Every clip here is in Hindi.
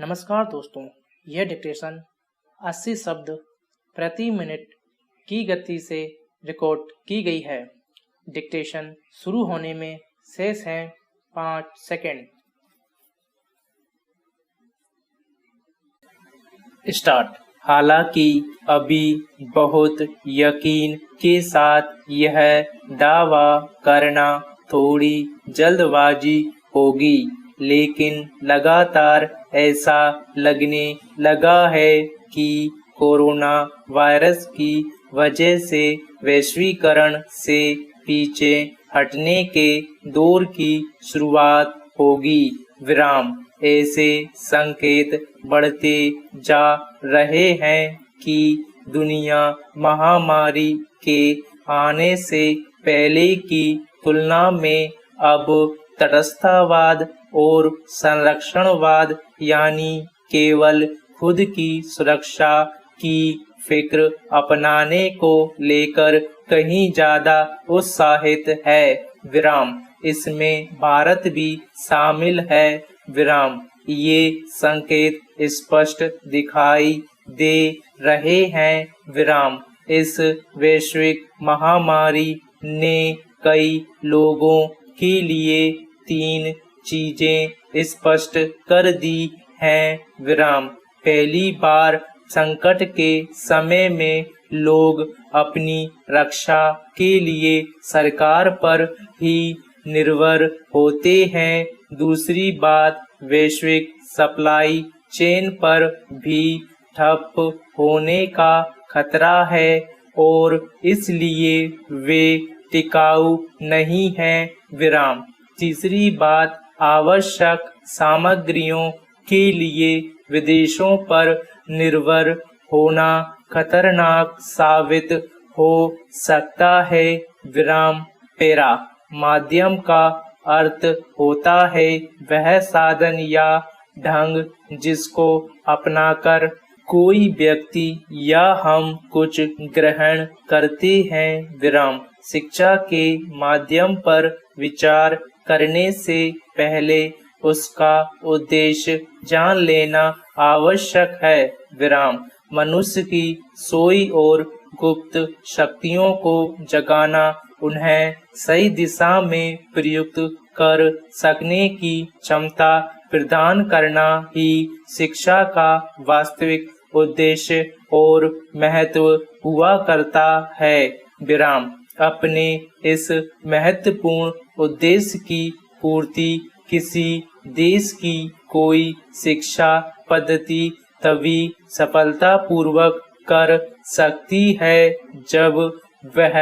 नमस्कार दोस्तों, यह डिक्टेशन 80 शब्द प्रति मिनट की गति से रिकॉर्ड की गई है। डिक्टेशन शुरू होने में शेष हैं 5 सेकंड। स्टार्ट। हालांकि अभी बहुत यकीन के साथ यह दावा करना थोड़ी जल्दबाजी होगी, लेकिन लगातार ऐसा लगने लगा है कि कोरोना वायरस की वजह से वैश्वीकरण से पीछे हटने के दौर की शुरुआत होगी। ऐसे संकेत बढ़ते जा रहे हैं कि दुनिया महामारी के आने से पहले की तुलना में अब तटस्थतावाद और संरक्षणवाद यानी केवल खुद की सुरक्षा की फिक्र अपनाने को लेकर कहीं ज्यादा उत्साहित है। इसमें भारत भी शामिल है। ये संकेत स्पष्ट दिखाई दे रहे हैं। इस वैश्विक महामारी ने कई लोगों के लिए 3 चीजें स्पष्ट कर दी हैं। पहली बार संकट के समय में लोग अपनी रक्षा के लिए सरकार पर ही निर्भर होते हैं। दूसरी बात, वैश्विक सप्लाई चेन पर भी ठप होने का खतरा है और इसलिए वे टिकाऊ नहीं हैं। तीसरी बात, आवश्यक सामग्रियों के लिए विदेशों पर निर्भर होना खतरनाक साबित हो सकता है। माध्यम का अर्थ होता है वह साधन या ढंग जिसको अपनाकर कोई व्यक्ति या हम कुछ ग्रहण करते हैं। शिक्षा के माध्यम पर विचार करने से पहले उसका उद्देश्य जान लेना आवश्यक है। मनुष्य की सोई और गुप्त शक्तियों को जगाना, उन्हें सही दिशा में प्रयुक्त कर सकने की क्षमता प्रदान करना ही शिक्षा का वास्तविक उद्देश्य और महत्व हुआ करता है। अपने इस महत्वपूर्ण उद्देश्य की पूर्ति किसी देश की कोई शिक्षा पद्धति तभी सफलतापूर्वक कर सकती है जब वह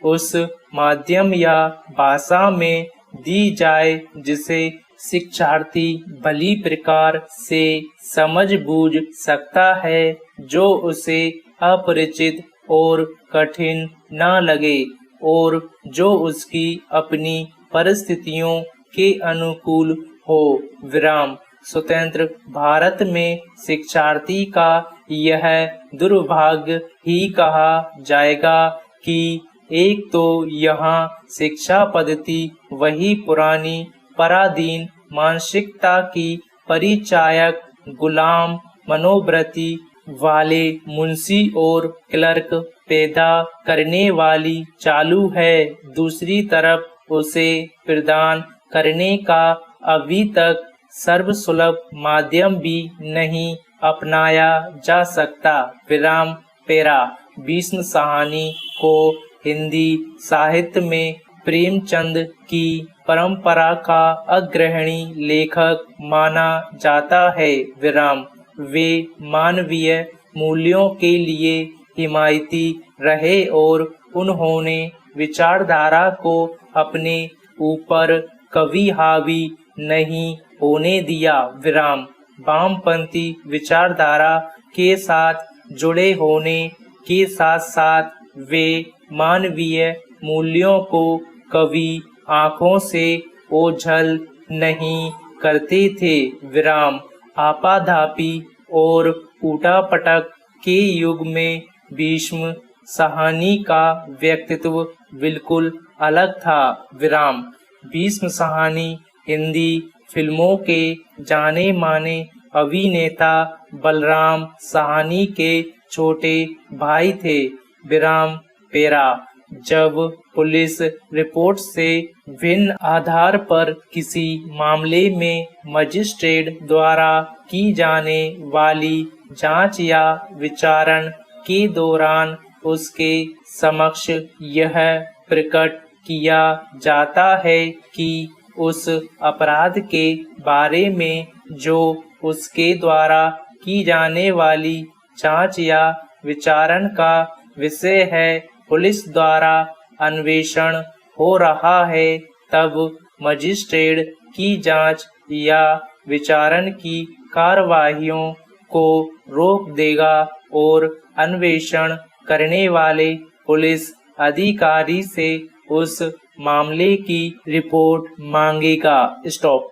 उस माध्यम या भाषा में दी जाए जिसे शिक्षार्थी भली प्रकार से समझ बूझ सकता है, जो उसे अपरिचित और कठिन न लगे और जो उसकी अपनी परिस्थितियों के अनुकूल हो। स्वतंत्र भारत में शिक्षार्थी का यह दुर्भाग्य ही कहा जाएगा कि एक तो यहाँ शिक्षा पद्धति वही पुरानी पराधीन मानसिकता की परिचायक गुलाम मनोवृत्ति वाले मुंशी और क्लर्क पैदा करने वाली चालू है। दूसरी तरफ उसे प्रदान करने का अभी तक सर्वसुलभ माध्यम भी नहीं अपनाया जा सकता। भीष्म साहनी को हिंदी साहित्य में प्रेमचंद की परंपरा का अग्रणी लेखक माना जाता है। वे मानवीय मूल्यों के लिए हिमायती रहे और उन्होंने विचारधारा को अपने ऊपर कभी हावी नहीं होने दिया। वामपंथी विचारधारा के साथ जुड़े होने के साथ साथ वे मानवीय मूल्यों को कभी आँखों से ओझल नहीं करते थे। आपाधापी और उठापटक के युग में भीष्म साहनी का व्यक्तित्व बिल्कुल अलग था। भीष्म साहनी हिंदी फिल्मों के जाने माने अभिनेता बलराम साहनी के छोटे भाई थे विराम पेरा। जब पुलिस रिपोर्ट से भिन्न आधार पर किसी मामले में मजिस्ट्रेट द्वारा की जाने वाली जांच या विचारण के दौरान उसके समक्ष यह प्रकट किया जाता है कि उस अपराध के बारे में जो उसके द्वारा की जाने वाली जांच या विचारण का विषय है पुलिस द्वारा अन्वेषण हो रहा है, तब मजिस्ट्रेट की जांच या विचारण की कार्यवाहियों को रोक देगा और अन्वेषण करने वाले पुलिस अधिकारी से उस मामले की रिपोर्ट मांगेगा। स्टॉप।